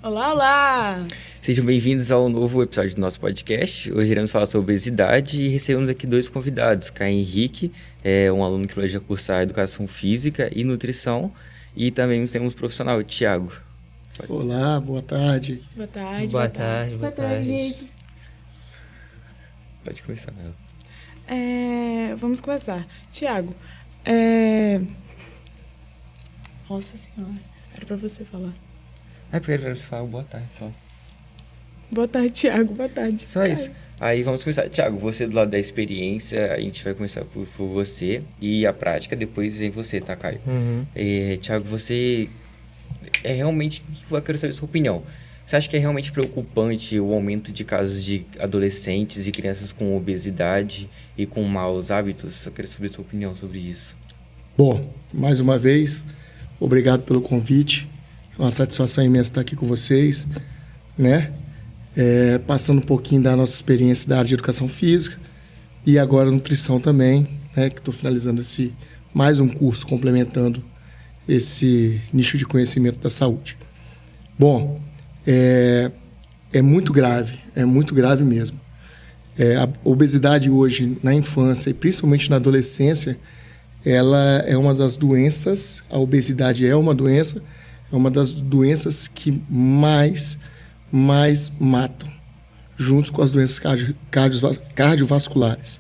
Olá, olá! Sejam bem-vindos ao novo episódio do nosso podcast. Hoje iremos falar sobre obesidade e recebemos aqui dois convidados. Caio Henrique, um aluno que planeja cursar Educação Física e Nutrição. E também temos o profissional, Thiago. Olá, boa tarde. Boa tarde. Boa tarde, gente. Pode começar, Nela. Vamos começar. Thiago, Nossa Senhora, era pra você falar. Primeiro você fala boa tarde só. Boa tarde, Thiago. Boa tarde. Só isso. Aí vamos começar. Thiago, você do lado da experiência, a gente vai começar por você e a prática, depois vem você, tá, Caio? Thiago, você realmente, eu quero saber a sua opinião. Você acha que é realmente preocupante o aumento de casos de adolescentes e crianças com obesidade e com maus hábitos? Eu quero saber a sua opinião sobre isso. Bom, mais uma vez, obrigado pelo convite. É uma satisfação imensa estar aqui com vocês, né? Passando um pouquinho da nossa experiência da área de educação física e agora nutrição também, né? Que estou finalizando mais um curso complementando esse nicho de conhecimento da saúde. Bom, é muito grave mesmo. A obesidade hoje na infância e principalmente na adolescência, ela é uma das doenças, a obesidade é uma das doenças que mais matam, junto com as doenças cardiovasculares.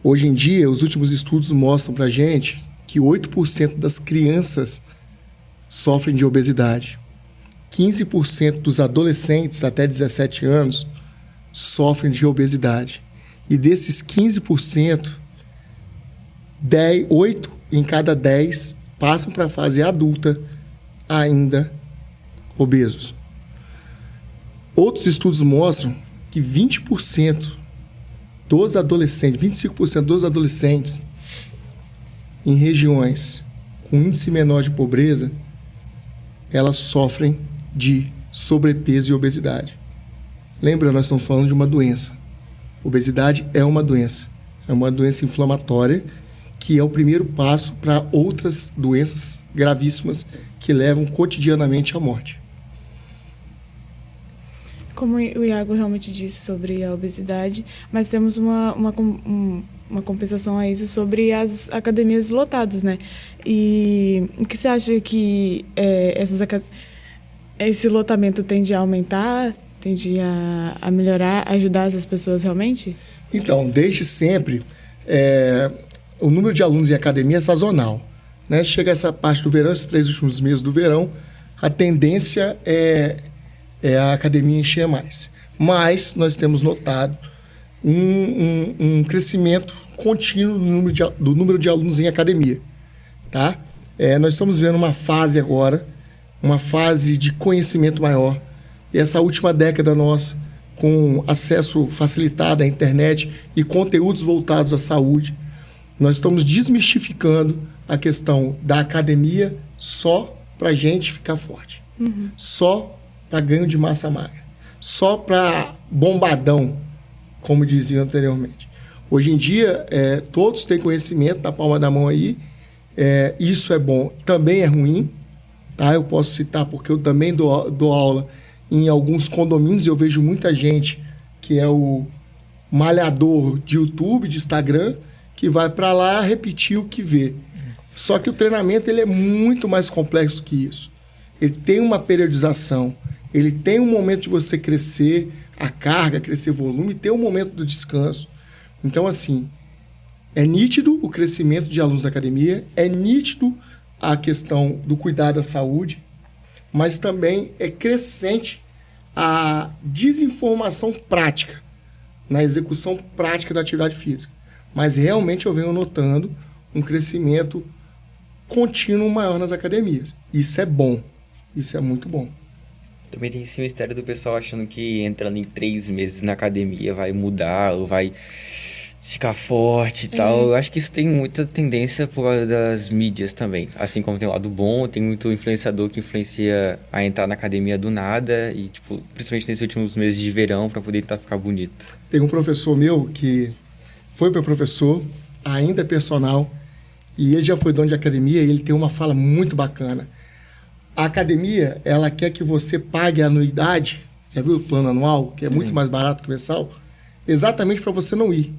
Hoje em dia, os últimos estudos mostram para a gente que 8% das crianças sofrem de obesidade. 15% dos adolescentes até 17 anos sofrem de obesidade. E desses 15%, 8 em cada 10 passam para a fase adulta ainda obesos. Outros estudos mostram que 20% dos adolescentes, 25% dos adolescentes em regiões com índice menor de pobreza, elas sofrem de sobrepeso e obesidade. Lembra, nós estamos falando de uma doença. Obesidade é uma doença inflamatória que é o primeiro passo para outras doenças gravíssimas que levam cotidianamente à morte. Como o Iago realmente disse sobre a obesidade, mas temos uma compensação a isso sobre as academias lotadas, né? E o que você acha que esse lotamento tende a aumentar, tende a melhorar, a ajudar essas pessoas realmente? Então, desde sempre, o número de alunos em academia é sazonal, né? Chega essa parte do verão, esses 3 últimos meses do verão, a tendência é a academia encher mais. Mas nós temos notado um crescimento contínuo do número de alunos em academia, tá? Nós estamos vendo uma fase agora, uma fase de conhecimento maior. E essa última década nossa, com acesso facilitado à internet e conteúdos voltados à saúde, nós estamos desmistificando a questão da academia só para a gente ficar forte. Só para ganho de massa magra. Só para bombadão, como diziam anteriormente. Hoje em dia, todos têm conhecimento na palma da mão aí. Isso é bom. Também é ruim. Tá? Eu posso citar porque eu também dou aula em alguns condomínios. Eu vejo muita gente que é o malhador de YouTube, de Instagram, que vai para lá repetir o que vê. Só que o treinamento ele é muito mais complexo que isso. Ele tem uma periodização, ele tem um momento de você crescer a carga, crescer volume, e tem um momento do descanso. Então, assim, é nítido o crescimento de alunos da academia, é nítido a questão do cuidado da saúde, mas também é crescente a desinformação prática, na execução prática da atividade física. Mas realmente eu venho notando um crescimento contínuo maior nas academias. Isso é bom. Isso é muito bom. Também tem esse mistério do pessoal achando que entrando em 3 meses na academia vai mudar ou vai ficar forte e tal. Eu acho que isso tem muita tendência por causa das mídias também. Assim como tem o lado bom, tem muito influenciador que influencia a entrar na academia do nada e, tipo, principalmente nesses últimos meses de verão para poder ficar bonito. Tem um professor meu que foi meu professor, ainda é personal, e ele já foi dono de academia e ele tem uma fala muito bacana. A academia, ela quer que você pague a anuidade, já viu o plano anual, que é muito mais barato que o mensal, exatamente para você não ir.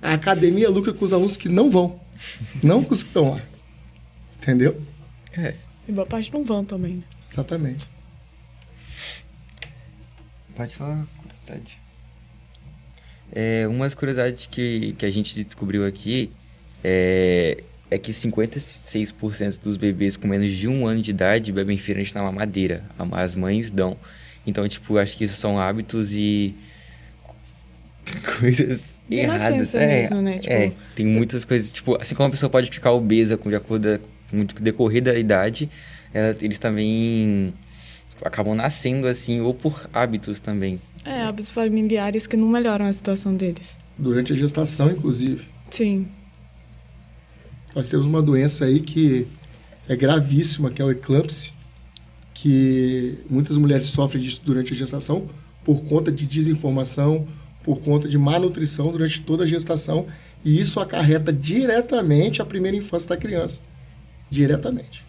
A academia lucra com os alunos que não vão, não com os que estão lá. Entendeu? E boa parte não vão também, né? Exatamente. Pode falar, curiosidade. Umas curiosidades que a gente descobriu aqui é que 56% dos bebês com menos de 1 ano de idade bebem refrigerante na mamadeira. As mães dão. Então, tipo, acho que isso são hábitos e coisas De erradas. nascença mesmo, né? Tipo, tem muitas coisas. Tipo, assim como a pessoa pode ficar obesa de acordo com o decorrer da idade, eles também acabam nascendo assim, ou por hábitos também. Hábitos familiares que não melhoram a situação deles. Durante a gestação, inclusive. Sim. Nós temos uma doença aí que é gravíssima, que é o eclâmpsia, que muitas mulheres sofrem disso durante a gestação por conta de desinformação, por conta de má nutrição durante toda a gestação, e isso acarreta diretamente a primeira infância da criança. Diretamente.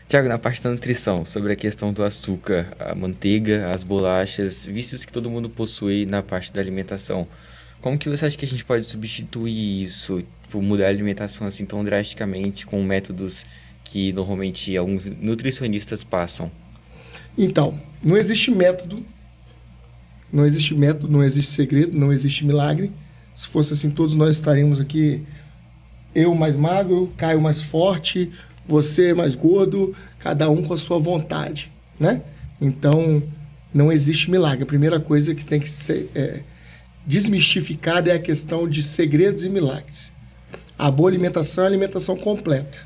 Tiago, na parte da nutrição, sobre a questão do açúcar, a manteiga, as bolachas, vícios que todo mundo possui na parte da alimentação, como que você acha que a gente pode substituir isso, tipo, mudar a alimentação assim tão drasticamente com métodos que normalmente alguns nutricionistas passam? Então, não existe método, não existe segredo, não existe milagre. Se fosse assim, todos nós estaríamos aqui, eu mais magro, Caio mais forte, você mais gordo, cada um com a sua vontade, né? Então, não existe milagre. A primeira coisa que tem que ser desmistificada é a questão de segredos e milagres. A boa alimentação é a alimentação completa.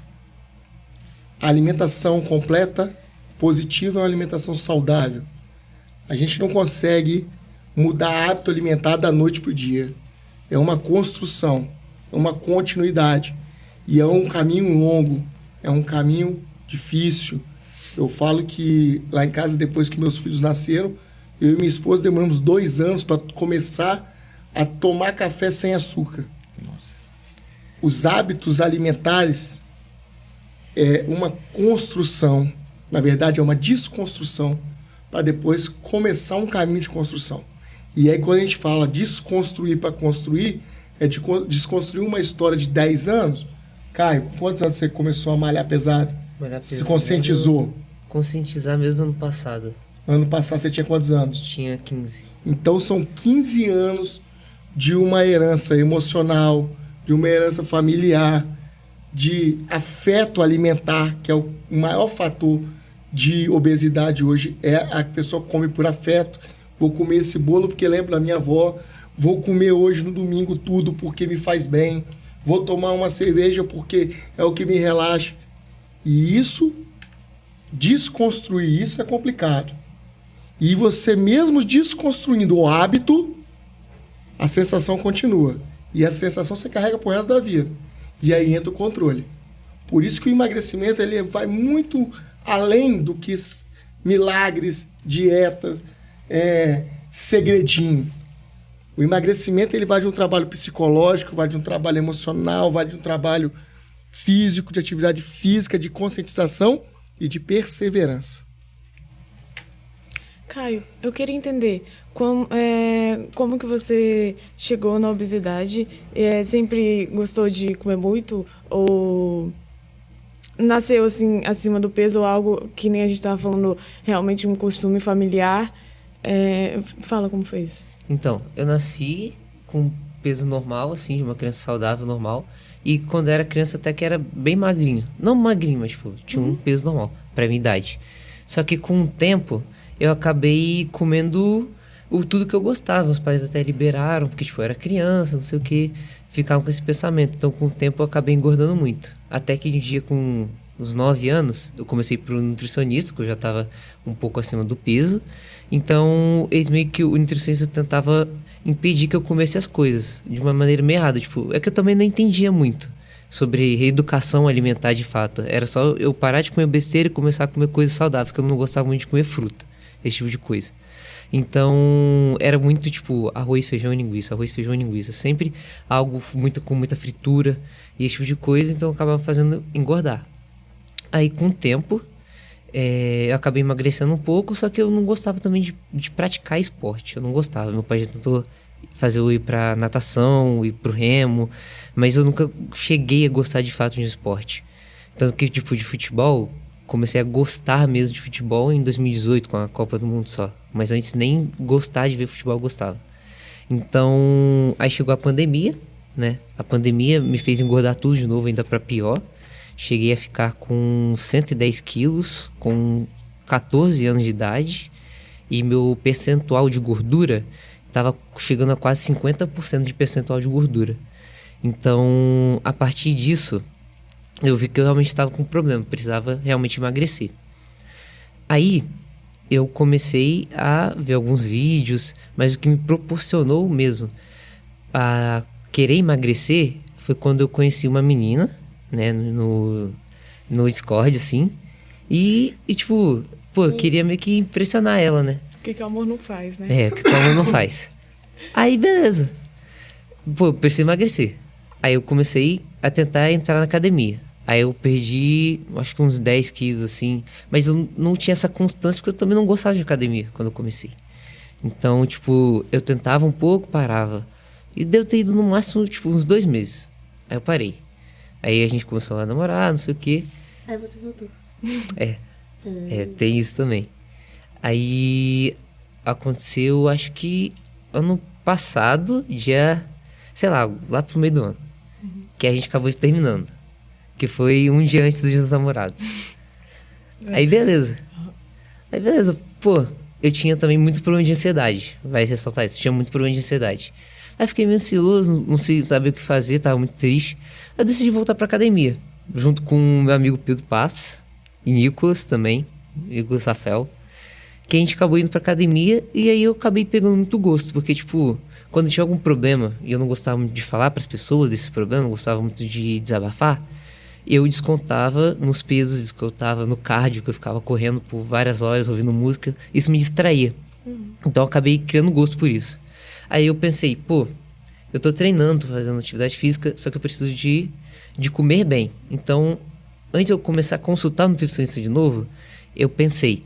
A alimentação completa, positiva, é uma alimentação saudável. A gente não consegue mudar hábito alimentar da noite para o dia. É uma construção, é uma continuidade. E é um caminho longo, é um caminho difícil. Eu falo que lá em casa, depois que meus filhos nasceram, eu e minha esposa demoramos 2 anos para começar a tomar café sem açúcar. Nossa. Os hábitos alimentares é uma construção, na verdade é uma desconstrução, para depois começar um caminho de construção. E aí quando a gente fala desconstruir para construir, é de desconstruir uma história de 10 anos. Caio, quantos anos você começou a malhar pesado? Se conscientizou? Conscientizar mesmo ano passado. Ano passado você tinha quantos anos? Tinha 15. Então são 15 anos de uma herança emocional, de uma herança familiar, de afeto alimentar, que é o maior fator de obesidade hoje, é a pessoa come por afeto. Vou comer esse bolo porque lembro da minha avó, vou comer hoje no domingo tudo porque me faz bem, vou tomar uma cerveja porque é o que me relaxa. E isso, desconstruir isso é complicado. E você mesmo desconstruindo o hábito, a sensação continua. E a sensação você carrega pro resto da vida. E aí entra o controle. Por isso que o emagrecimento ele vai muito além do que milagres, dietas, segredinho. O emagrecimento ele vai de um trabalho psicológico, vai de um trabalho emocional, vai de um trabalho físico, de atividade física, de conscientização e de perseverança. Caio, eu queria entender como que você chegou na obesidade. Sempre gostou de comer muito? Ou nasceu assim acima do peso? Ou algo que nem a gente estava falando, realmente um costume familiar? Fala como foi isso. Então, eu nasci com peso normal, assim, de uma criança saudável, normal. E quando eu era criança até que era bem magrinho. Não magrinho, mas tipo, tinha um peso normal pra minha idade. Só que com o tempo, eu acabei comendo tudo que eu gostava. Os pais até liberaram, porque tipo, eu era criança, não sei o que. Ficavam com esse pensamento. Então com o tempo eu acabei engordando muito. Até que um dia com uns 9 anos, eu comecei pro nutricionista, que eu já tava um pouco acima do peso. Então, eles meio que o nutricionista tentava impedir que eu comesse as coisas de uma maneira meio errada. Tipo, é que eu também não entendia muito sobre reeducação alimentar de fato. Era só eu parar de comer besteira e começar a comer coisas saudáveis, que eu não gostava muito de comer fruta, esse tipo de coisa. Então, era muito tipo arroz, feijão e linguiça. Sempre algo com muita fritura e esse tipo de coisa, então eu acabava fazendo engordar. Aí, com o tempo, eu acabei emagrecendo um pouco, só que eu não gostava também de praticar esporte. Eu não gostava. Meu pai já tentou fazer eu ir pra natação, ir pro remo, mas eu nunca cheguei a gostar de fato de esporte. Tanto que, tipo, de futebol, comecei a gostar mesmo de futebol em 2018, com a Copa do Mundo só. Mas antes nem gostar de ver futebol eu gostava. Então, aí chegou a pandemia, né? A pandemia me fez engordar tudo de novo, ainda pra pior. Cheguei a ficar com 110 quilos, com 14 anos de idade. E meu percentual de gordura estava chegando a quase 50% de percentual de gordura. Então, a partir disso, eu vi que eu realmente estava com um problema. Precisava realmente emagrecer. Aí, eu comecei a ver alguns vídeos, mas o que me proporcionou mesmo a querer emagrecer foi quando eu conheci uma menina, né, no Discord, assim, e tipo, pô, eu queria meio que impressionar ela, né? O que o amor não faz, né? O que o amor não faz. Aí, beleza. Pô, eu preciso emagrecer. Aí eu comecei a tentar entrar na academia. Aí eu perdi, acho que uns 10 quilos, assim. Mas eu não tinha essa constância, porque eu também não gostava de academia quando eu comecei. Então, tipo, eu tentava um pouco, parava. E deu ter ido no máximo, tipo, uns 2 meses. Aí eu parei. Aí a gente começou a namorar, não sei o quê. Aí você voltou. Tem isso também. Aí aconteceu, acho que ano passado, sei lá pro meio do ano. Que a gente acabou terminando. Que foi um dia antes dos Dias dos Namorados. Aí beleza. Pô, eu tinha também muito problema de ansiedade. Vai ressaltar isso, eu tinha muito problema de ansiedade. Aí fiquei meio ansioso, não sei saber o que fazer, tava muito triste. Eu decidi voltar pra academia, junto com meu amigo Pedro Paz e Nicolas também, Nicolas Rafael. Que a gente acabou indo pra academia e aí eu acabei pegando muito gosto, porque, tipo, quando tinha algum problema e eu não gostava muito de falar pras pessoas desse problema, não gostava muito de desabafar, eu descontava nos pesos, descontava no cardio, que eu ficava correndo por várias horas, ouvindo música. Isso me distraía. Então eu acabei criando gosto por isso. Aí eu pensei, pô, eu tô treinando, tô fazendo atividade física, só que eu preciso de comer bem. Então, antes de eu começar a consultar o nutricionista de novo, eu pensei,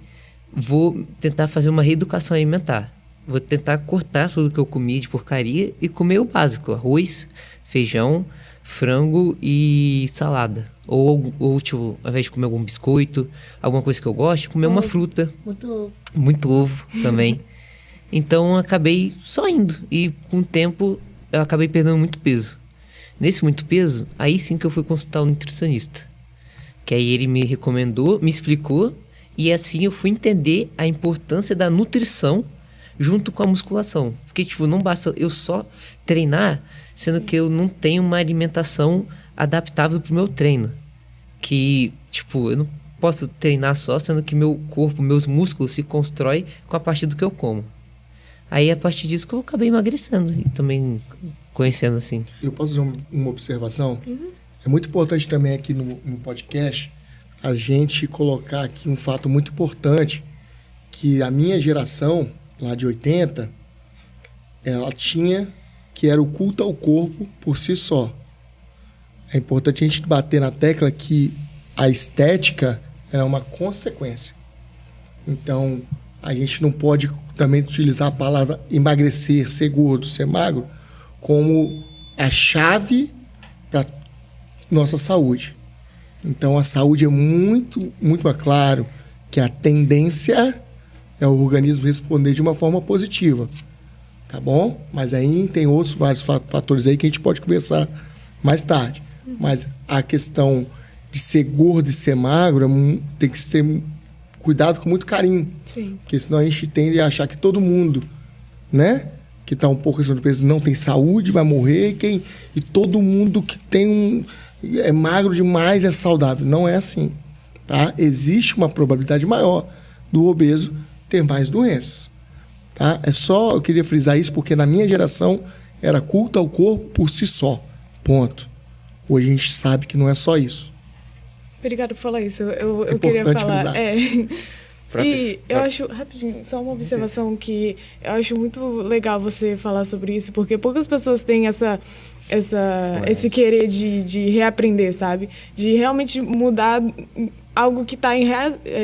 vou tentar fazer uma reeducação alimentar. Vou tentar cortar tudo que eu comi de porcaria e comer o básico, arroz, feijão, frango e salada. Ou tipo, ao invés de comer algum biscoito, alguma coisa que eu gosto, comer uma fruta. Muito ovo também. Então eu acabei só indo. E com o tempo eu acabei perdendo muito peso. Nesse muito peso, aí sim que eu fui consultar o nutricionista. Que aí ele me recomendou, me explicou. E assim eu fui entender a importância da nutrição junto com a musculação. Porque, tipo, não basta eu só treinar, sendo que eu não tenho uma alimentação adaptável pro meu treino. Que, tipo, eu não posso treinar só, sendo que meu corpo, meus músculos se constroem com a partir do que eu como. Aí, a partir disso que eu acabei emagrecendo e também conhecendo, assim. Eu posso fazer uma observação? É muito importante também aqui no podcast a gente colocar aqui um fato muito importante, que a minha geração, lá de 80, ela tinha, que era o culto ao corpo por si só. É importante a gente bater na tecla que a estética era uma consequência. Então, a gente não pode também utilizar a palavra emagrecer, ser gordo, ser magro, como a chave para nossa saúde. Então, a saúde é muito, muito claro que a tendência é o organismo responder de uma forma positiva, tá bom? Mas aí tem outros vários fatores aí que a gente pode conversar mais tarde. Mas a questão de ser gordo e ser magro tem que ser cuidado com muito carinho. Sim. Porque senão a gente tende a achar que todo mundo, né, que está um pouco acima do peso não tem saúde, vai morrer, e todo mundo que tem é magro demais é saudável. Não é assim, tá? Existe uma probabilidade maior do obeso ter mais doenças, tá? Eu queria frisar isso porque na minha geração era culto ao corpo por si só, ponto. Hoje a gente sabe que não é só isso. Obrigada por falar isso. Eu queria falar. E eu acho, rapidinho, só uma observação que eu acho muito legal você falar sobre isso, porque poucas pessoas têm esse querer de reaprender, sabe? De realmente mudar algo que tá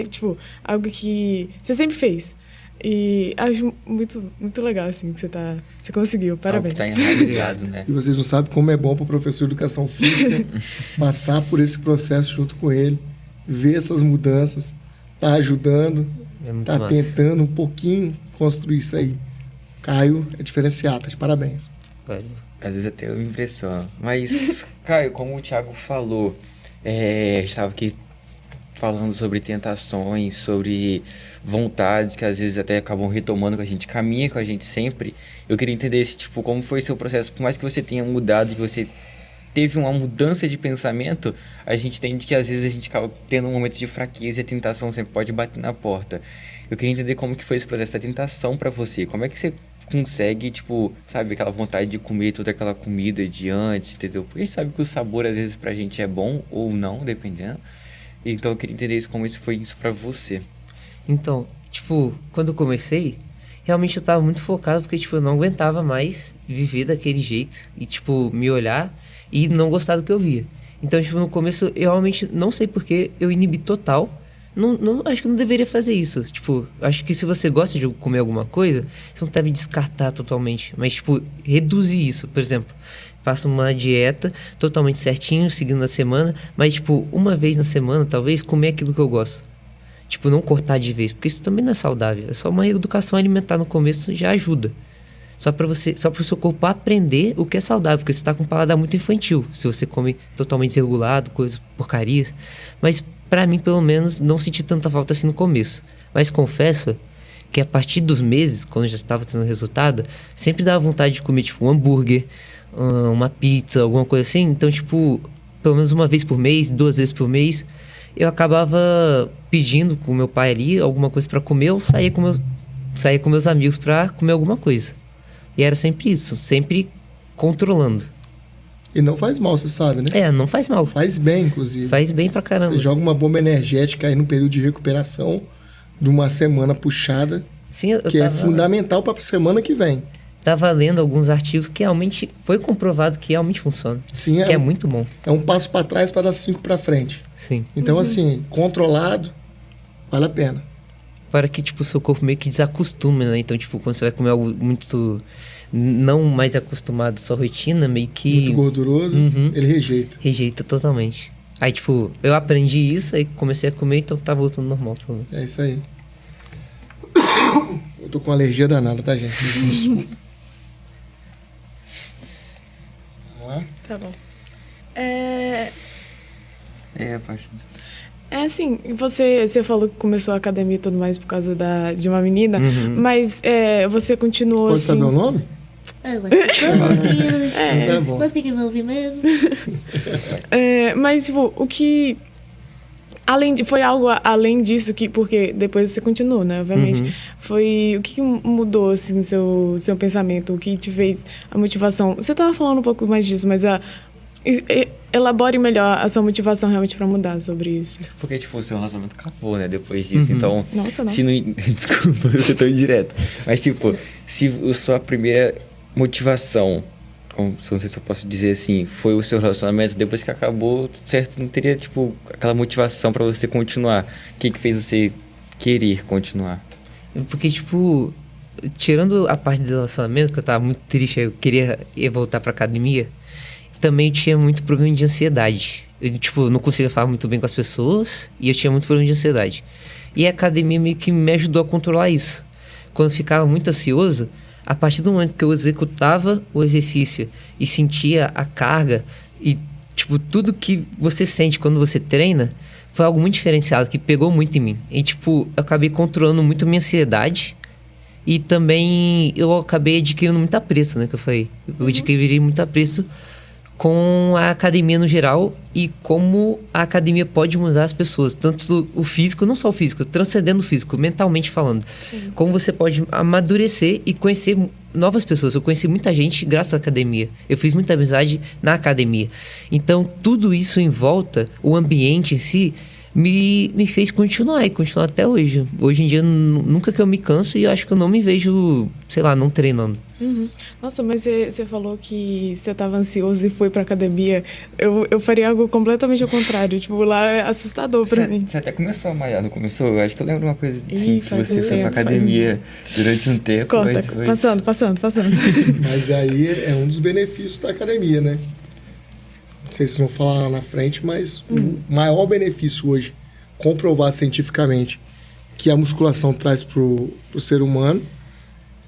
tipo, algo que você sempre fez. E acho muito, muito legal, assim, que você conseguiu. Parabéns. Algo que tá enraizado, né? E vocês não sabem como é bom para o professor de educação física passar por esse processo junto com ele, ver essas mudanças, tá ajudando, tá tentando um pouquinho construir isso aí. Caio é diferenciado, tá de parabéns. Valeu. Às vezes até eu me impressiono. Mas, Caio, como o Thiago falou, a gente estava aqui falando sobre tentações, sobre vontades que às vezes até acabam retomando com a gente, caminha com a gente sempre. Eu queria entender tipo, como foi seu processo, por mais que você tenha mudado, que você teve uma mudança de pensamento, a gente entende que às vezes a gente acaba tendo um momento de fraqueza e a tentação sempre pode bater na porta. Eu queria entender como que foi esse processo da tentação pra você. Como é que você consegue, tipo, sabe, aquela vontade de comer toda aquela comida de antes, entendeu? Porque a gente sabe que o sabor às vezes pra gente é bom ou não, dependendo. Então eu queria entender isso, como isso foi isso pra você. Então, tipo, quando eu comecei, realmente eu tava muito focado porque, tipo, eu não aguentava mais viver daquele jeito e, tipo, me olhar e não gostar do que eu via. Então, tipo, no começo eu realmente não sei porque eu inibi total. Não, acho que não deveria fazer isso. Tipo, acho que se você gosta de comer alguma coisa, você não deve descartar totalmente. Mas, tipo, reduzir isso. Por exemplo, faço uma dieta totalmente certinho, seguindo a semana. Mas, tipo, uma vez na semana, talvez, comer aquilo que eu gosto. Tipo, não cortar de vez. Porque isso também não é saudável. É só uma educação alimentar no começo, já ajuda. Só para o seu corpo aprender o que é saudável. Porque você tá com um paladar muito infantil. Se você come totalmente desregulado, coisas, porcarias. Mas... pra mim, pelo menos, não senti tanta falta assim no começo. Mas confesso que a partir dos meses, quando eu já estava tendo resultado, sempre dava vontade de comer, tipo, um hambúrguer, uma pizza, alguma coisa assim. Então, tipo, pelo menos uma vez por mês, 2 vezes por mês, eu acabava pedindo com o meu pai ali alguma coisa para comer, ou saía com meus amigos para comer alguma coisa. E era sempre isso, sempre controlando. E não faz mal, você sabe, né? Não faz mal. Faz bem, inclusive. Faz bem pra caramba. Você joga uma bomba energética aí num período de recuperação de uma semana puxada, sim, é fundamental para a semana que vem. Tava lendo alguns artigos que realmente foi comprovado que realmente funciona. Sim, que é muito bom. É um passo para trás para dar 5 para frente. Sim. Então, assim, controlado, vale a pena. Para que, tipo, o seu corpo meio que desacostume, né? Então, tipo, quando você vai comer algo muito... não mais acostumado à sua rotina, meio que... muito gorduroso, ele rejeita. Rejeita totalmente. Aí, tipo, eu aprendi isso, aí comecei a comer, então tá voltando normal. É isso aí. Eu tô com alergia danada, tá, gente? Desculpa. Vamos lá? Tá bom. A parte do... assim, você falou que começou a academia e tudo mais por causa de uma menina, mas você continuou Pode assim... saber o nome? Mas Tá bom. você que vai ouvir mesmo. Mas, tipo, o que... foi algo além disso, porque depois você continuou, né? Obviamente. Foi o que mudou, assim, seu pensamento, o que te fez a motivação. Você tava falando um pouco mais disso, mas elabore melhor a sua motivação realmente pra mudar sobre isso. Porque, tipo, o seu relacionamento acabou, né? Depois disso, então... Nossa. Se não... Desculpa, eu tô indireto. Mas, tipo, se a sua primeira motivação, não sei se eu posso dizer assim, foi o seu relacionamento, depois que acabou, certo? Não teria, tipo, aquela motivação pra você continuar. O que fez você querer continuar? Porque, tipo, tirando a parte do relacionamento, que eu tava muito triste, eu queria voltar pra academia, também tinha muito problema de ansiedade. Eu, tipo, não conseguia falar muito bem com as pessoas e eu tinha muito problema de ansiedade. E a academia meio que me ajudou a controlar isso. Quando eu ficava muito ansioso, a partir do momento que eu executava o exercício e sentia a carga e, tipo, tudo que você sente quando você treina foi algo muito diferenciado, que pegou muito em mim. E, tipo, eu acabei controlando muito a minha ansiedade e também eu acabei adquirindo muito apreço, né, que eu falei. Eu adquiri muito apreço com a academia no geral e como a academia pode mudar as pessoas, tanto o físico, não só o físico, transcendendo o físico, mentalmente falando. Sim. Como você pode amadurecer e conhecer novas pessoas. Eu conheci muita gente graças à academia. Eu fiz muita amizade na academia. Então, tudo isso em volta, o ambiente em si, me fez continuar e continuar até hoje. Hoje em dia, nunca que eu me canso e eu acho que eu não me vejo, sei lá, não treinando. Uhum. Nossa, mas você falou que você estava ansioso e foi pra academia. Eu faria algo completamente ao contrário. Tipo, lá é assustador pra mim. Você até começou a malhar, não começou? Eu acho que eu lembro uma coisa assim, que faz você um foi pra tempo, academia durante um tempo. Corta, mas foi... passando. Mas aí é um dos benefícios da academia, né? Não sei se vão falar lá na frente, mas o maior benefício hoje, comprovado cientificamente, que a musculação traz pro ser humano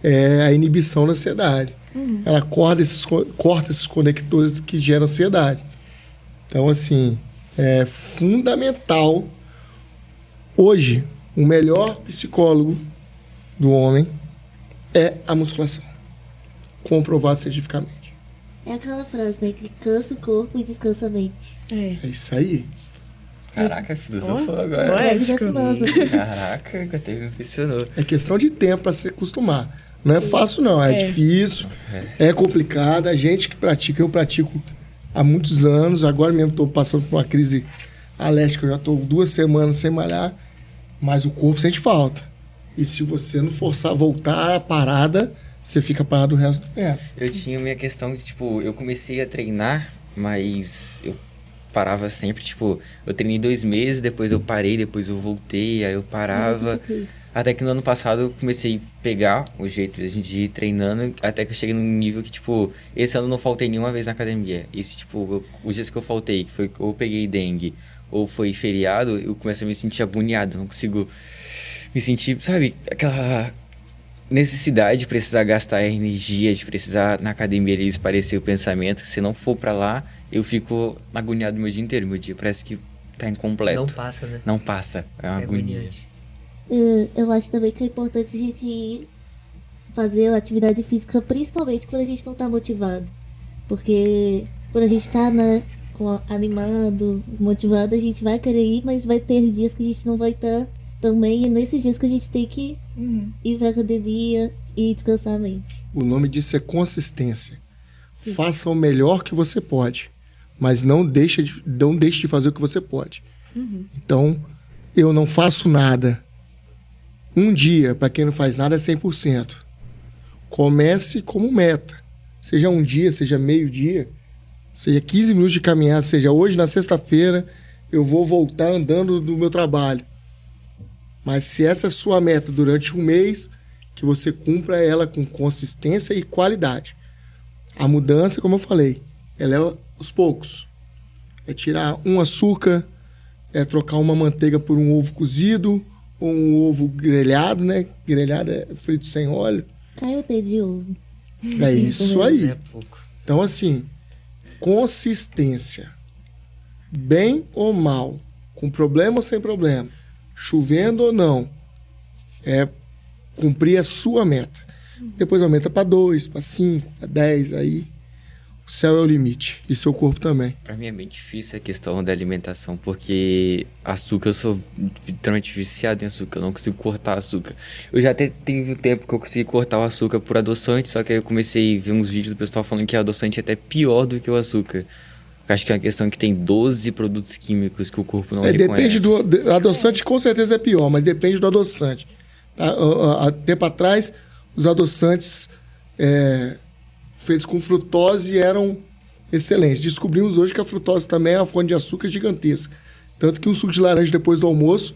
é a inibição da ansiedade. Ela corta esses conectores que geram ansiedade. Então, assim, é fundamental. Hoje, o melhor psicólogo do homem é a musculação. Comprovado cientificamente. É aquela frase, né? Que cansa o corpo e descansa a mente. É isso aí. Caraca, filosofou agora. Poético. Caraca, até me impressionou. É questão de tempo para se acostumar. Não é fácil, não. É difícil, é complicado. A gente que pratica, eu pratico há muitos anos. Agora mesmo estou passando por uma crise alérgica. Eu já estou 2 semanas sem malhar. Mas o corpo sente falta. E se você não forçar a voltar à parada, você fica parado o resto do tempo. Eu tinha minha questão de, tipo, eu comecei a treinar, mas eu parava sempre, tipo, eu treinei 2 meses, depois eu parei, depois eu voltei, aí eu parava. Até que no ano passado eu comecei a pegar o jeito de a gente ir treinando, até que eu cheguei num nível que, tipo, esse ano eu não faltei nenhuma vez na academia. Esse, tipo, os dias que eu faltei, que foi ou eu peguei dengue ou foi feriado, eu comecei a me sentir agoniado, não consigo me sentir, sabe, aquela necessidade de precisar gastar energia, de precisar na academia ali esparecer o pensamento, que se não for pra lá, eu fico agoniado o meu dia inteiro, meu dia parece que tá incompleto. Não passa, né? Não passa, é uma agonia. agoniante. Eu acho também que é importante a gente fazer a atividade física, principalmente quando a gente não tá motivado. Porque quando a gente tá, né, animado, motivado, a gente vai querer ir, mas vai ter dias que a gente não vai estar também. E é nesses dias que a gente tem que ir pra academia e descansar a mente. O nome disso é consistência. Faça o melhor que você pode, mas não deixe de fazer o que você pode. Então, eu não faço nada. Um dia, para quem não faz nada, é 100%. Comece como meta. Seja um dia, seja meio dia, seja 15 minutos de caminhada, seja hoje, na sexta-feira, eu vou voltar andando do meu trabalho. Mas se essa é a sua meta durante um mês, que você cumpra ela com consistência e qualidade. A mudança, como eu falei, ela é aos poucos. É tirar um açúcar, é trocar uma manteiga por um ovo cozido, ou um ovo grelhado, né? Grelhado é frito sem óleo. Caiu o dedo de ovo. É isso aí. É pouco. Então, assim, consistência. Bem ou mal, com problema ou sem problema, chovendo ou não, é cumprir a sua meta. Depois aumenta para 2, para 5, para 10, aí o céu é o limite. E seu corpo também. Pra mim é bem difícil a questão da alimentação, porque açúcar, eu sou literalmente viciado em açúcar, eu não consigo cortar açúcar. Eu já até tive um tempo que eu consegui cortar o açúcar por adoçante, só que aí eu comecei a ver uns vídeos do pessoal falando que o adoçante é até pior do que o açúcar. Eu acho que é uma questão que tem 12 produtos químicos que o corpo não reconhece. Depende do adoçante, com certeza é pior, mas depende do adoçante. Tá? Há tempo atrás, os adoçantes feitos com frutose eram excelentes. Descobrimos hoje que a frutose também é uma fonte de açúcar gigantesca. Tanto que um suco de laranja depois do almoço,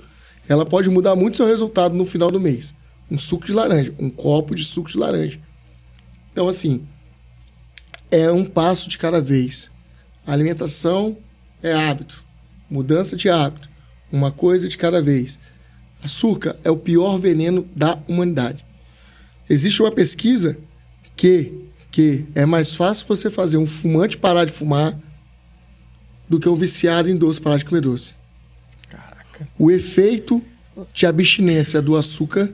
ela pode mudar muito seu resultado no final do mês. Um suco de laranja, um copo de suco de laranja. Então, assim, é um passo de cada vez. A alimentação é hábito, mudança de hábito, uma coisa de cada vez. Açúcar é o pior veneno da humanidade. Existe uma pesquisa que é mais fácil você fazer um fumante parar de fumar do que um viciado em doce parar de comer doce. Caraca. O efeito de abstinência do açúcar,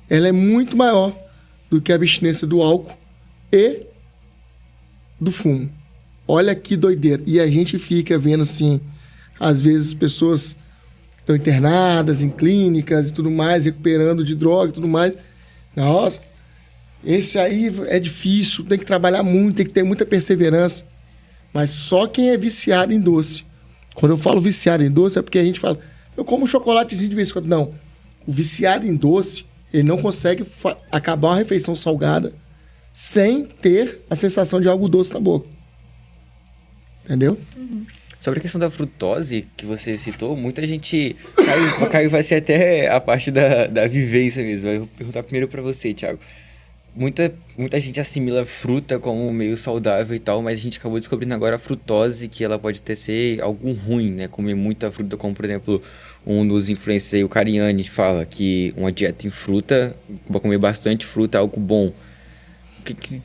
ela é muito maior do que a abstinência do álcool e do fumo. Olha que doideira. E a gente fica vendo assim, às vezes pessoas estão internadas em clínicas e tudo mais, recuperando de droga e tudo mais. Nossa, esse aí é difícil, tem que trabalhar muito, tem que ter muita perseverança. Mas só quem é viciado em doce. Quando eu falo viciado em doce é porque a gente fala eu como um chocolatezinho de vez em quando. Não. O viciado em doce, ele não consegue acabar uma refeição salgada sem ter a sensação de algo doce na boca. Entendeu? Sobre a questão da frutose que você citou, muita gente... Caio vai ser até a parte da vivência mesmo. Eu vou perguntar primeiro pra você, Thiago. Muita gente assimila fruta como meio saudável e tal, mas a gente acabou descobrindo agora a frutose, que ela pode até ser algo ruim, né? Comer muita fruta, como por exemplo, um dos influencers aí, o Cariani, fala que uma dieta em fruta, vai comer bastante fruta é algo bom.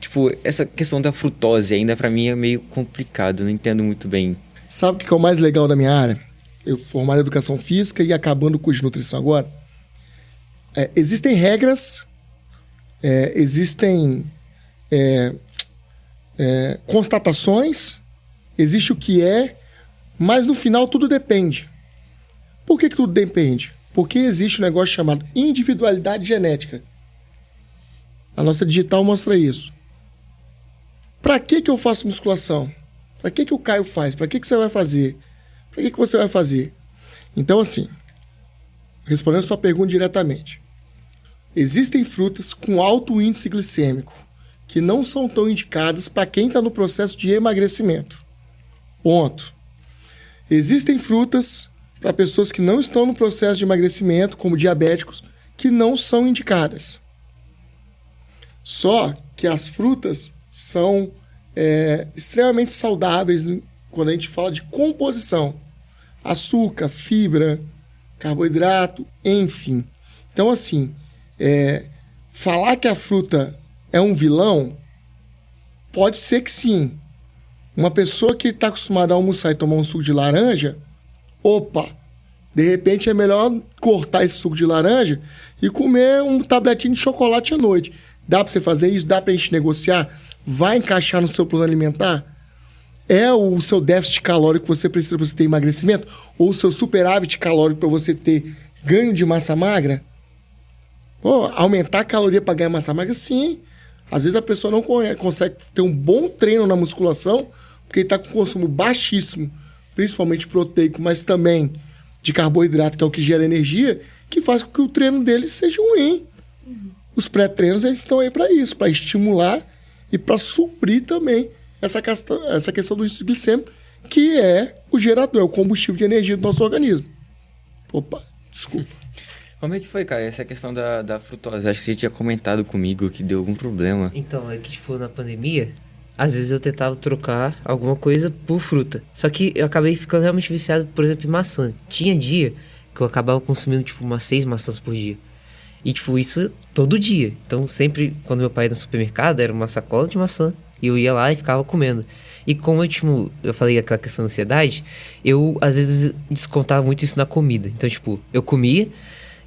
Tipo, essa questão da frutose ainda pra mim é meio complicado, não entendo muito bem. Sabe o que é o mais legal da minha área? Eu formado em educação física e acabando o curso de nutrição agora. Existem regras, existem constatações, existe o que é, mas no final tudo depende. Por que tudo depende? Porque existe um negócio chamado individualidade genética. A nossa digital mostra isso. Para que eu faço musculação? Para que o Caio faz? Para que você vai fazer? Para que você vai fazer? Então, assim, respondendo a sua pergunta diretamente, existem frutas com alto índice glicêmico que não são tão indicadas para quem está no processo de emagrecimento. Ponto. Existem frutas para pessoas que não estão no processo de emagrecimento, como diabéticos, que não são indicadas. Só que as frutas são extremamente saudáveis quando a gente fala de composição. Açúcar, fibra, carboidrato, enfim. Então, assim, falar que a fruta é um vilão, pode ser que sim. Uma pessoa que está acostumada a almoçar e tomar um suco de laranja, de repente é melhor cortar esse suco de laranja e comer um tabletinho de chocolate à noite. Dá para você fazer isso? Dá para a gente negociar? Vai encaixar no seu plano alimentar? É o seu déficit calórico que você precisa para você ter emagrecimento? Ou o seu superávit calórico para você ter ganho de massa magra? Aumentar a caloria para ganhar massa magra? Sim. Às vezes a pessoa não consegue ter um bom treino na musculação porque está com consumo baixíssimo, principalmente proteico, mas também de carboidrato, que é o que gera energia, que faz com que o treino dele seja ruim. Os pré-treinos eles estão aí para isso, para estimular e para suprir também essa questão do índice glicêmico, que é o gerador, é o combustível de energia do nosso organismo. Desculpa. Como é que foi, cara, essa questão da frutose? Acho que você tinha comentado comigo que deu algum problema. Então, é que, tipo, na pandemia, às vezes eu tentava trocar alguma coisa por fruta. Só que eu acabei ficando realmente viciado, por exemplo, em maçã. Tinha dia que eu acabava consumindo, tipo, umas 6 maçãs por dia. E, tipo, isso todo dia. Então, sempre, quando meu pai ia no supermercado, era uma sacola de maçã. E eu ia lá e ficava comendo. E como eu falei aquela questão da ansiedade, eu, às vezes, descontava muito isso na comida. Então, tipo, eu comia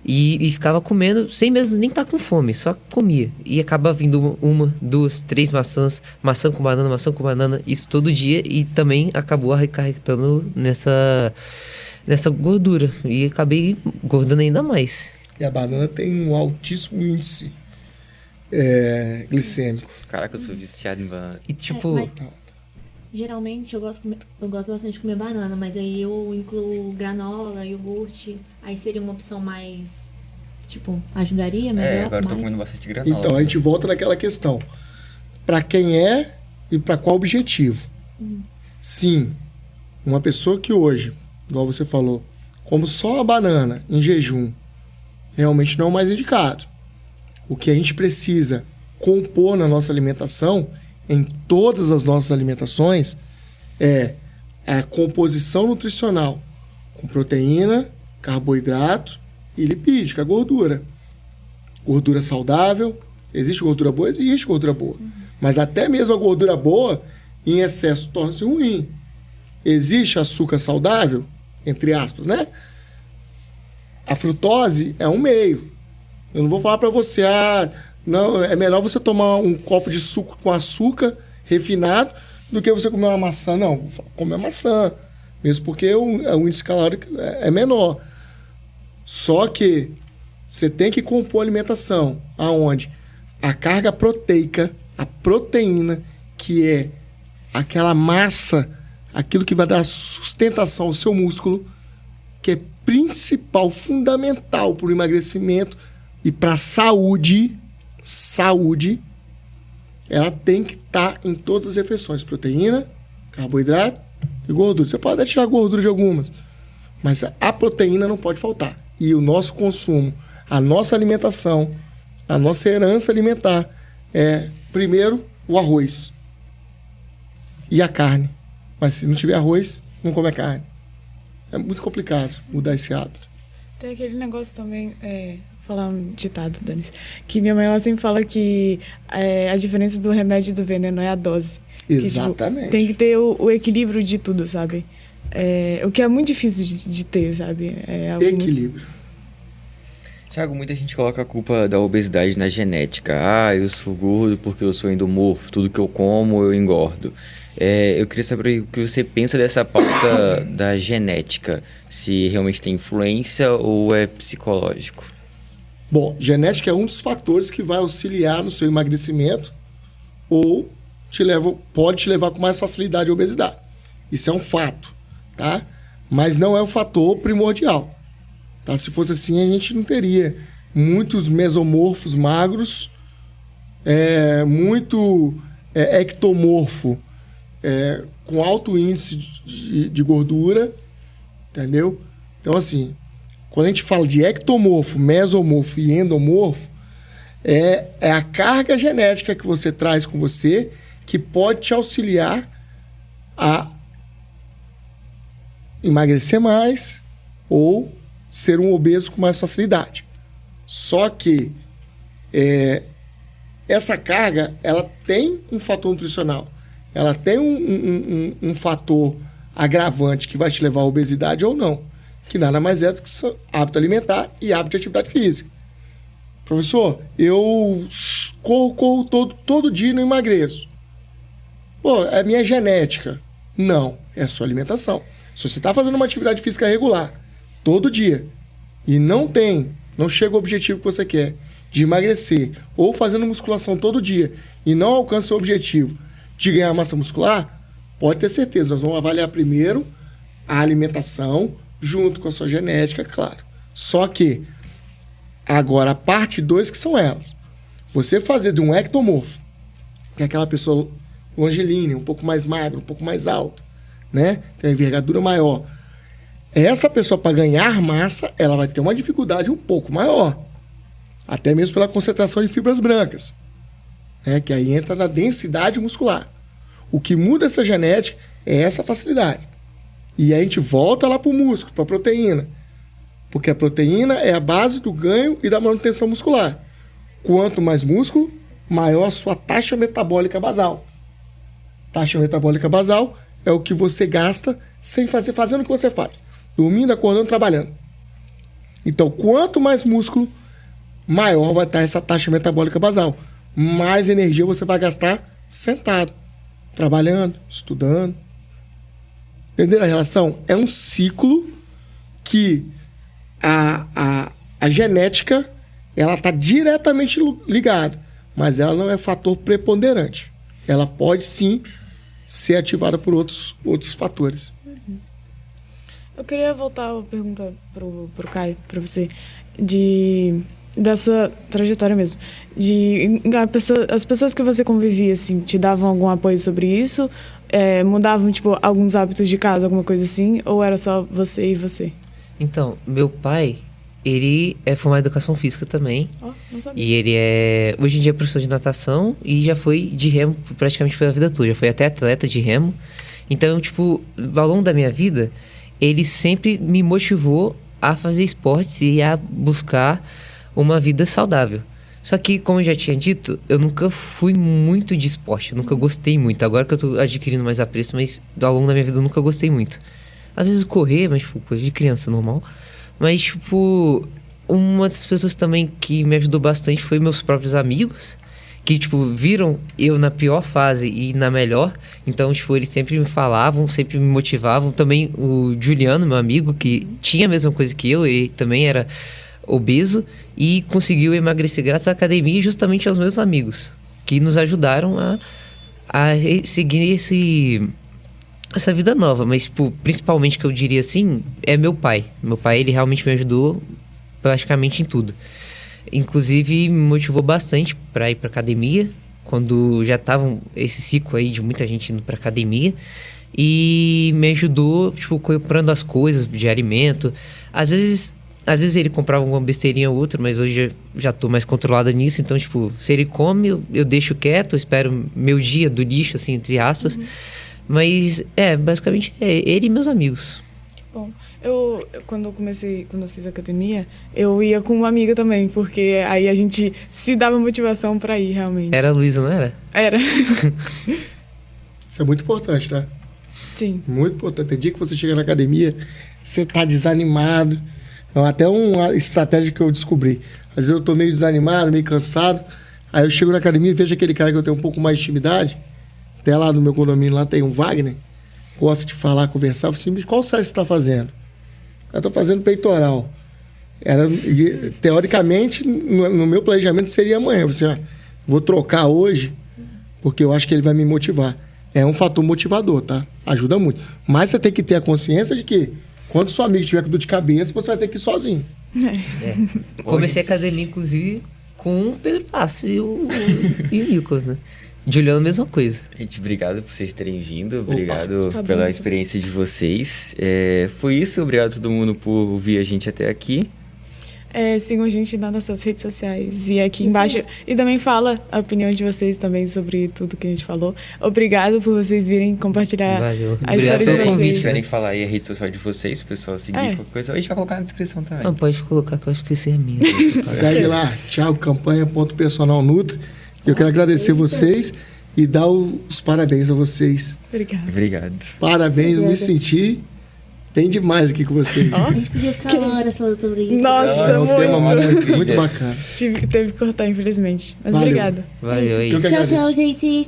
e ficava comendo, sem mesmo nem estar com fome, só comia. E acaba vindo uma, 2, 3 maçãs, maçã com banana, isso todo dia. E também acabou acarretando nessa gordura. E acabei engordando ainda mais. E a banana tem um altíssimo índice glicêmico. Caraca, eu sou viciado em banana. E tipo... Geralmente eu gosto bastante de comer banana, mas aí eu incluo granola, iogurte, aí seria uma opção mais, tipo, ajudaria melhor. Agora eu tô comendo bastante granola. Então, a gente volta naquela questão. Para quem é e para qual objetivo? Sim, uma pessoa que hoje, igual você falou, come só a banana em jejum, realmente não é o mais indicado. O que a gente precisa compor na nossa alimentação, em todas as nossas alimentações, é a composição nutricional com proteína, carboidrato e lipídio, que é a gordura. Gordura saudável, existe gordura boa? Existe gordura boa. Mas até mesmo a gordura boa, em excesso, torna-se ruim. Existe açúcar saudável? Entre aspas, né? A frutose é um meio. Eu não vou falar para você, não, é melhor você tomar um copo de suco com açúcar refinado do que você comer uma maçã. Não, vou comer maçã, mesmo porque o índice calórico é menor. Só que você tem que compor a alimentação, aonde a carga proteica, a proteína, que é aquela massa, aquilo que vai dar sustentação ao seu músculo, que é principal, fundamental para o emagrecimento e para a saúde, ela tem que estar em todas as refeições. Proteína, carboidrato e gordura. Você pode até tirar gordura de algumas, mas a proteína não pode faltar. E o nosso consumo, a nossa alimentação, a nossa herança alimentar é, primeiro, o arroz e a carne. Mas se não tiver arroz, não come a carne. É muito complicado mudar esse hábito. Tem aquele negócio também, falar um ditado, Dani, que minha mãe ela sempre fala que a diferença do remédio e do veneno é a dose. Exatamente. Que, tipo, tem que ter o equilíbrio de tudo, sabe? O que é muito difícil de ter, sabe? Equilíbrio. Thiago, muita gente coloca a culpa da obesidade na genética. Eu sou gordo porque eu sou endomorfo, tudo que eu como eu engordo. Eu queria saber o que você pensa dessa pauta da genética, se realmente tem influência ou é psicológico. Bom, genética é um dos fatores que vai auxiliar no seu emagrecimento ou pode te levar com mais facilidade à obesidade. Isso é um fato, tá? Mas não é um fator primordial. Tá? Se fosse assim, a gente não teria muitos mesomorfos magros, muito ectomorfo, com alto índice de gordura, entendeu? Então, assim, quando a gente fala de ectomorfo, mesomorfo e endomorfo, é a carga genética que você traz com você que pode te auxiliar a emagrecer mais ou ser um obeso com mais facilidade. Só que essa carga, ela tem um fator nutricional, ela tem um fator agravante que vai te levar à obesidade ou não, que nada mais é do que hábito alimentar e hábito de atividade física. Professor, eu corro todo dia e não emagreço. Pô, é minha genética. Não, é a sua alimentação. Se você está fazendo uma atividade física regular, todo dia, e não chega ao objetivo que você quer, de emagrecer, ou fazendo musculação todo dia, e não alcança o objetivo de ganhar massa muscular, pode ter certeza, nós vamos avaliar primeiro a alimentação, junto com a sua genética, claro. Só que, agora, a parte 2, que são elas. Você fazer de um ectomorfo, que é aquela pessoa longilínea, um pouco mais magra, um pouco mais alto, né? Tem uma envergadura maior. Essa pessoa, para ganhar massa, ela vai ter uma dificuldade um pouco maior. Até mesmo pela concentração de fibras brancas, né? Que aí entra na densidade muscular. O que muda essa genética é essa facilidade. E aí a gente volta lá para o músculo, para a proteína. Porque a proteína é a base do ganho e da manutenção muscular. Quanto mais músculo, maior a sua taxa metabólica basal. Taxa metabólica basal é o que você gasta fazendo o que você faz. Dormindo, acordando, trabalhando. Então, quanto mais músculo, maior vai estar essa taxa metabólica basal. Mais energia você vai gastar sentado, trabalhando, estudando. Entenderam a relação? É um ciclo que a genética ela está diretamente ligada, mas ela não é fator preponderante. Ela pode sim ser ativada por outros fatores. Eu queria voltar a pergunta pro Caio, para você, da sua trajetória mesmo. As pessoas que você convivia, assim, te davam algum apoio sobre isso? Mudavam, tipo, alguns hábitos de casa, alguma coisa assim? Ou era só você e você? Então, meu pai, ele é formado em educação física também. Não sabia. E ele hoje em dia é professor de natação e já foi de remo praticamente pela vida toda. Já foi até atleta de remo. Então, tipo, ao longo da minha vida, ele sempre me motivou a fazer esportes e a buscar uma vida saudável. Só que, como eu já tinha dito, eu nunca fui muito de esporte, eu nunca gostei muito. Agora que eu tô adquirindo mais apreço, mas ao longo da minha vida eu nunca gostei muito. Às vezes correr, mas tipo, coisa de criança, normal. Mas, tipo, uma das pessoas também que me ajudou bastante foi meus próprios amigos, que, tipo, viram eu na pior fase e na melhor. Então, tipo, eles sempre me falavam, sempre me motivavam. Também o Juliano, meu amigo, que tinha a mesma coisa que eu, ele também era obeso e conseguiu emagrecer graças à academia e justamente aos meus amigos, que nos ajudaram a seguir essa vida nova, mas, tipo, principalmente que eu diria assim, é meu pai. Meu pai, ele realmente me ajudou praticamente em tudo. Inclusive, me motivou bastante pra ir pra academia, quando já tava esse ciclo aí de muita gente indo pra academia. E me ajudou, tipo, comprando as coisas de alimento. Às vezes ele comprava uma besteirinha ou outra, mas hoje já tô mais controlada nisso. Então, tipo, se ele come, eu deixo quieto, eu espero meu dia do lixo, assim, entre aspas. Mas, basicamente, é ele e meus amigos. Bom, quando eu fiz academia, eu ia com uma amiga também, porque aí a gente se dava motivação pra ir, realmente. Era a Luísa, não era? Era. Isso é muito importante, tá? Sim. Muito importante. Tem dia que você chega na academia, você tá desanimado. Então, até uma estratégia que eu descobri. Às vezes eu tô meio desanimado, meio cansado. Aí eu chego na academia e vejo aquele cara que eu tenho um pouco mais de intimidade. Até lá no meu condomínio, lá tem um Wagner. Gosta de falar, conversar. Eu falei assim, qual série você está fazendo? Eu estou fazendo peitoral. Teoricamente, no meu planejamento seria amanhã. Eu falei assim, vou trocar hoje, porque eu acho que ele vai me motivar. É um fator motivador, tá? Ajuda muito. Mas você tem que ter a consciência de que quando seu amigo tiver com dor de cabeça, você vai ter que ir sozinho. Comecei a academia, inclusive, com o Pedro Passi e o Nicolas, né? Juliano, a mesma coisa. Gente, obrigado por vocês terem vindo. Obrigado Tá pela bom. experiência de vocês. Foi isso. Obrigado a todo mundo por ouvir a gente até aqui. Sigam a gente nas nossas redes sociais e aqui embaixo. E também fala a opinião de vocês também sobre tudo que a gente falou. Obrigado por vocês virem compartilhar Valeu. a Obrigado história pelo de convite, vocês. Se tiverem que falar aí a rede social de vocês, o pessoal seguir qualquer coisa, a gente vai colocar na descrição também. Não, pode colocar que eu acho que esse é a minha. Segue lá, thiagocampanha.personalnutri. Eu quero agradecer vocês e dar os parabéns a vocês. Obrigada. Obrigado. Parabéns, eu me senti bem demais aqui com vocês. A gente podia ficar horas falando sobre isso. Nossa, É um tema muito. muito bacana. Teve que cortar, infelizmente. Mas Valeu. obrigada. Valeu, é Eu que isso. agradeço. Tchau, gente.